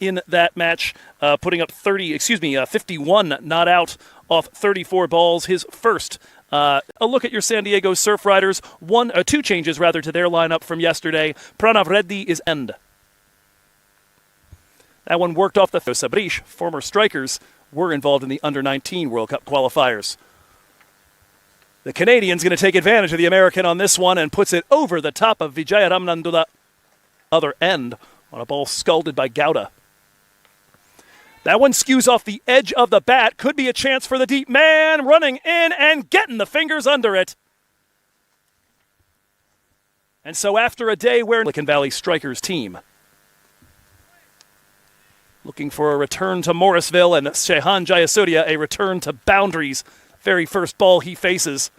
in that match, putting up 51 not out off 34 balls. His first. A look at your San Diego Surf Riders. Two changes rather to their lineup from yesterday. Pranav Reddy is end. That one worked off the Sabrish. Former strikers were involved in the Under-19 World Cup qualifiers. The Canadian's going to take advantage of the American on this one and puts it over the top of Vijaya Ramnandula. Other end on a ball scalded by Gowda. That one skews off the edge of the bat. Could be a chance for the deep man running in and getting the fingers under it. And so after a day where Silicon Valley Strikers team looking for a return to Morrisville and Shehan Jayasuriya a return to boundaries. Very first ball he faces.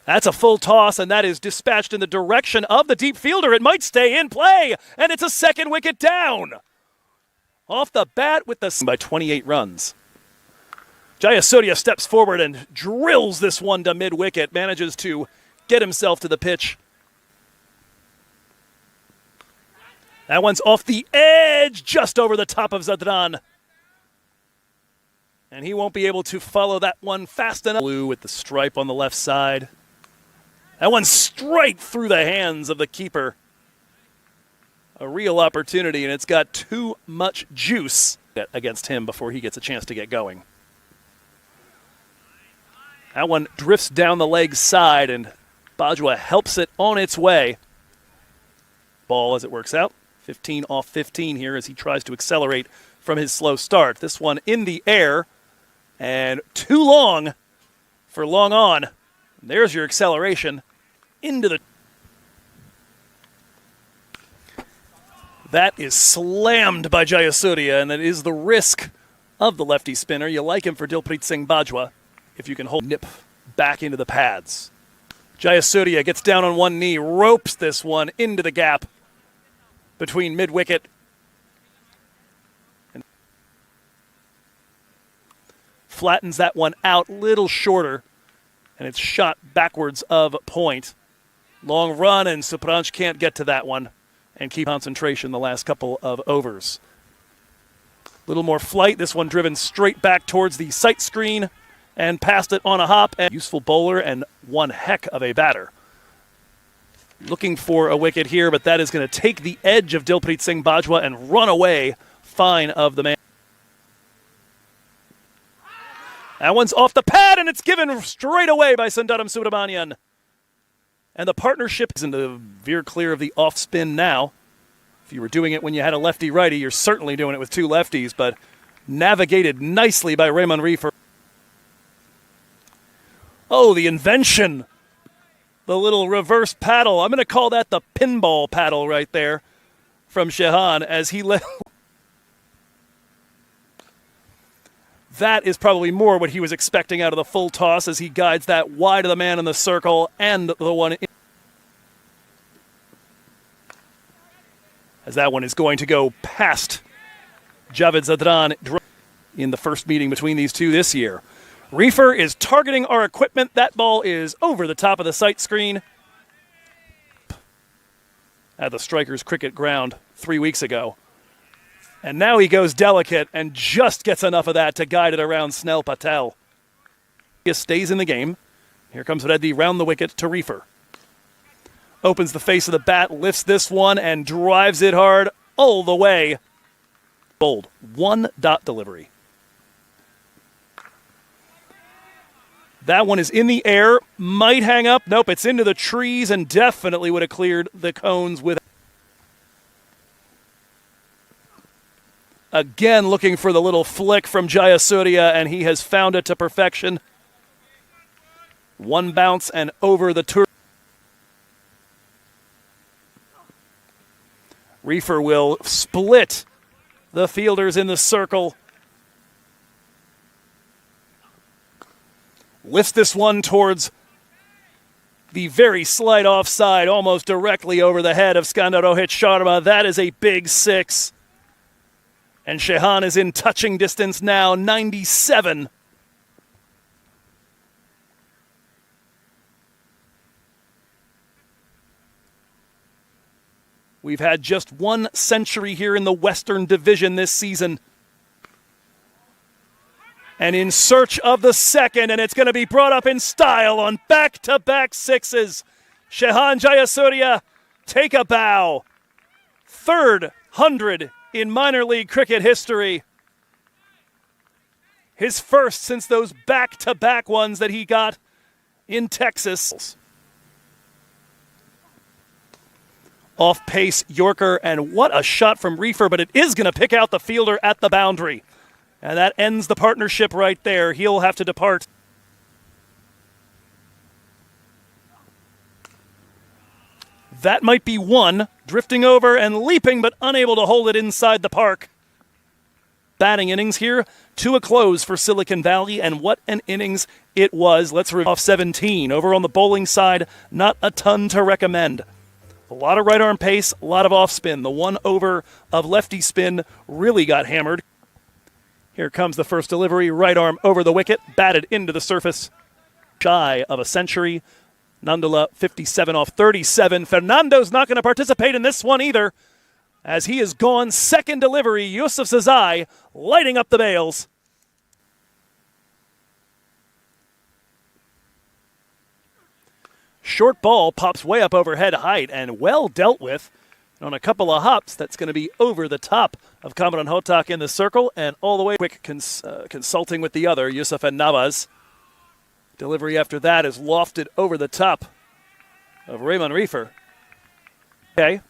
That's a full toss, and that is dispatched in the direction of the deep fielder. It might stay in play, and it's a second wicket down. Off the bat with the by 28 runs. Jayasuriya steps forward and drills this one to mid-wicket, manages to get himself to the pitch. That one's off the edge, just over the top of Zadran. And he won't be able to follow that one fast enough. Blue with the stripe on the left side. That one's straight through the hands of the keeper. A real opportunity, and it's got too much juice against him before he gets a chance to get going. That one drifts down the leg side, and Bajwa helps it on its way. Ball as it works out. 15 off 15 here as he tries to accelerate from his slow start. This one in the air, and too long for long on. There's your acceleration into the... That is slammed by Jayasuriya, and that is the risk of the lefty spinner. You like him for Dilpreet Singh Bajwa if you can hold nip back into the pads. Jayasuriya gets down on one knee, ropes this one into the gap between mid-wicket and flattens that one out a little shorter, and it's shot backwards of point. Long run, and Supranch can't get to that one and keep concentration the last couple of overs. A little more flight. This one driven straight back towards the sight screen and past it on a hop. And useful bowler and one heck of a batter. Looking for a wicket here, but that is going to take the edge of Dilpreet Singh Bajwa and run away fine of the man. That one's off the pad, and it's given straight away by Sundaram Subramanian. And the partnership is to veer clear of the off spin now. If you were doing it when you had a lefty-righty, you're certainly doing it with two lefties, but navigated nicely by Raymond Reefer. Oh, the invention. The little reverse paddle. I'm going to call that the pinball paddle right there from Shehan as he let... That is probably more what he was expecting out of the full toss as he guides that wide of the man in the circle and the one in. As that one is going to go past Javed Zadran in the first meeting between these two this year. Reefer is targeting our equipment. That ball is over the top of the sight screen at the Strikers cricket ground 3 weeks ago. And now he goes delicate and just gets enough of that to guide it around Snell Patel. He stays in the game. Here comes Reddy round the wicket to Reefer. Opens the face of the bat, lifts this one, and drives it hard all the way. Bold. 1-dot delivery. That one is in the air. Might hang up. Nope, it's into the trees and definitely would have cleared the cones with... Again, looking for the little flick from Jayasuriya, and he has found it to perfection. One bounce and over the tour. Reefer will split the fielders in the circle. Lifts this one towards the very slight offside, almost directly over the head of Skandar Rohit Sharma. That is a big six. And Shehan is in touching distance now, 97. We've had just one century here in the Western Division this season. And in search of the second, and it's going to be brought up in style on back-to-back sixes. Shehan Jayasuriya, take a bow. Third 100 in minor league cricket history. His first since those back-to-back ones that he got in Texas. Off-pace Yorker, and what a shot from Reefer, but it is going to pick out the fielder at the boundary. And that ends the partnership right there. He'll have to depart. That might be one, drifting over and leaping, but unable to hold it inside the park. Batting innings here to a close for Silicon Valley, and what an innings it was. Let's review off 17. Over on the bowling side, not a ton to recommend. A lot of right arm pace, a lot of off spin. The one over of lefty spin really got hammered. Here comes the first delivery, right arm over the wicket, batted into the surface. Shy of a century. Nandula 57 off 37. Fernando's not going to participate in this one either, as he is gone. Second delivery, Yusuf Zazai lighting up the bails. Short ball pops way up over head height and well dealt with. On a couple of hops, that's going to be over the top of Kamran Hotak in the circle and all the way. Quick consulting with the other, Yusuf and Navas. Delivery after that is lofted over the top of Raymond Reefer. Okay.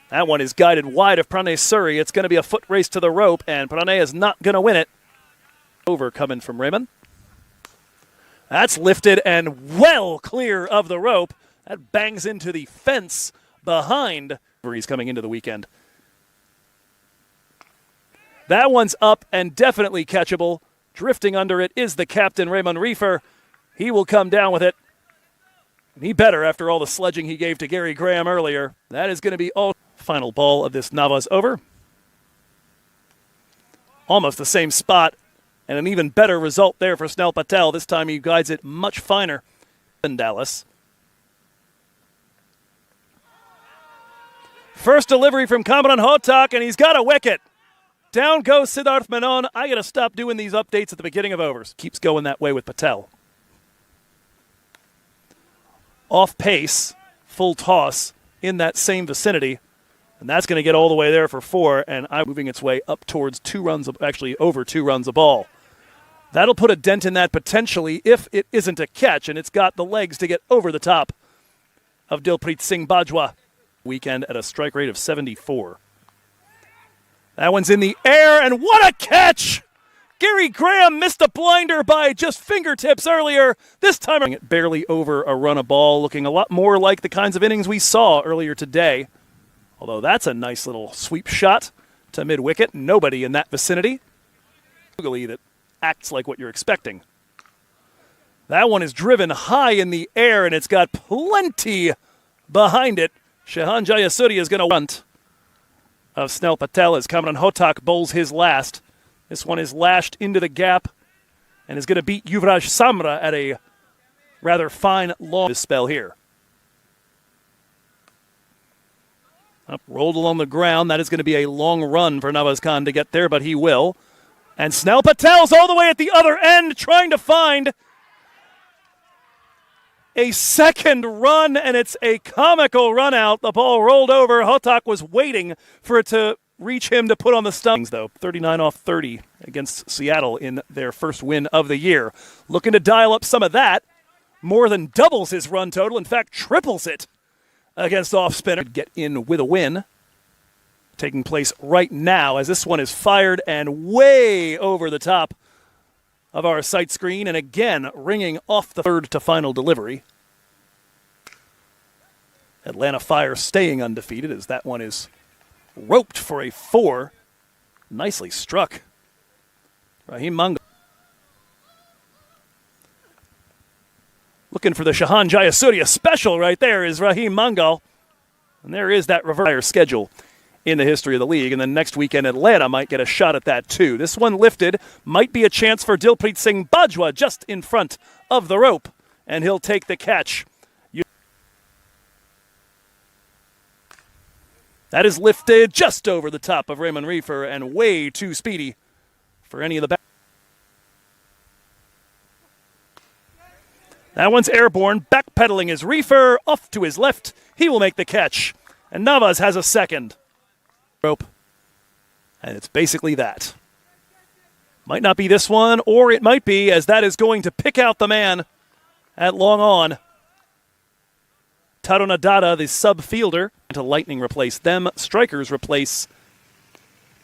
That one is guided wide of Pranay Suri. It's going to be a foot race to the rope, and Pranay is not going to win it. Over coming from Raymond. That's lifted and well clear of the rope. That bangs into the fence behind. He's coming into the weekend. That one's up and definitely catchable. Drifting under it is the captain, Raymond Reefer. He will come down with it. And he better after all the sledging he gave to Gary Graham earlier. That is going to be all. Final ball of this Navas over. Almost the same spot. And an even better result there for Snell Patel. This time he guides it much finer than Dallas. First delivery from Kamran Hotak, and he's got a wicket. Down goes Siddharth Menon. I got to stop doing these updates at the beginning of overs. Keeps going that way with Patel. Off pace, full toss in that same vicinity. And that's going to get all the way there for 4, and I'm moving its way up towards 2 runs, actually over 2 runs a ball. That'll put a dent in that potentially if it isn't a catch, and it's got the legs to get over the top of Dilpreet Singh Bajwa. Weekend at a strike rate of 74. That one's in the air, and what a catch! Gary Graham missed a blinder by just fingertips earlier. This time, it barely over a run a ball, looking a lot more like the kinds of innings we saw earlier today. Although that's a nice little sweep shot to mid-wicket. Nobody in that vicinity. That acts like what you're expecting. That one is driven high in the air, and it's got plenty behind it. Shehan Jayasuriya is going to want of Snell Patel as Kamran Hotak bowls his last. This one is lashed into the gap and is going to beat Yuvraj Samra at a rather fine long spell here. Up, rolled along the ground. That is going to be a long run for Nawaz Khan to get there, but he will. And Snell Patel's all the way at the other end trying to find a second run, and it's a comical run out. The ball rolled over. Hotak was waiting for it to reach him to put on the stumps, though. 39 off 30 against Seattle in their first win of the year. Looking to dial up some of that. More than doubles his run total. In fact, triples it against off-spinner. Get in with a win. Taking place right now as this one is fired and way over the top of our sight screen. And again, ringing off the third to final delivery. Atlanta Fire staying undefeated as that one is roped for a 4. Nicely struck. Raheem Mangal. Looking for the Shehan Jayasuriya special right there is Raheem Mangal. And there is that reverse schedule in the history of the league. And then next weekend, Atlanta might get a shot at that too. This one lifted. Might be a chance for Dilpreet Singh Bajwa just in front of the rope. And he'll take the catch. That is lifted just over the top of Raymond Reefer and way too speedy for any of the back. That one's airborne. Backpedaling is Reefer. Off to his left. He will make the catch. And Navas has a second. Rope. And it's basically that. Might not be this one, or it might be, as that is going to pick out the man at long on. Taro Nadada, the sub-fielder, to Lightning replace them. Strikers replace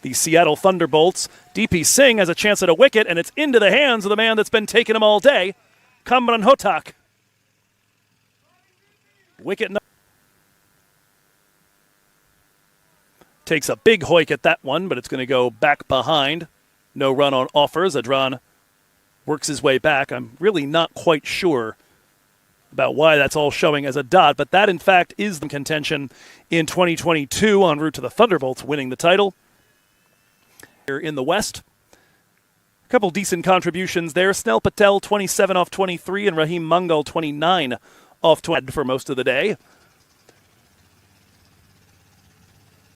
the Seattle Thunderbolts. DP Singh has a chance at a wicket, and it's into the hands of the man that's been taking him all day, Kamran Hotak. Wicket takes a big hoik at that one, but it's going to go back behind. No run on offers. Adran works his way back. I'm really not quite sure about why that's all showing as a dot, but that in fact is the contention in 2022 en route to the Thunderbolts winning the title. Here in the West, a couple decent contributions there. Snell Patel 27 off 23 and Raheem Mangal 29 off 20 for most of the day.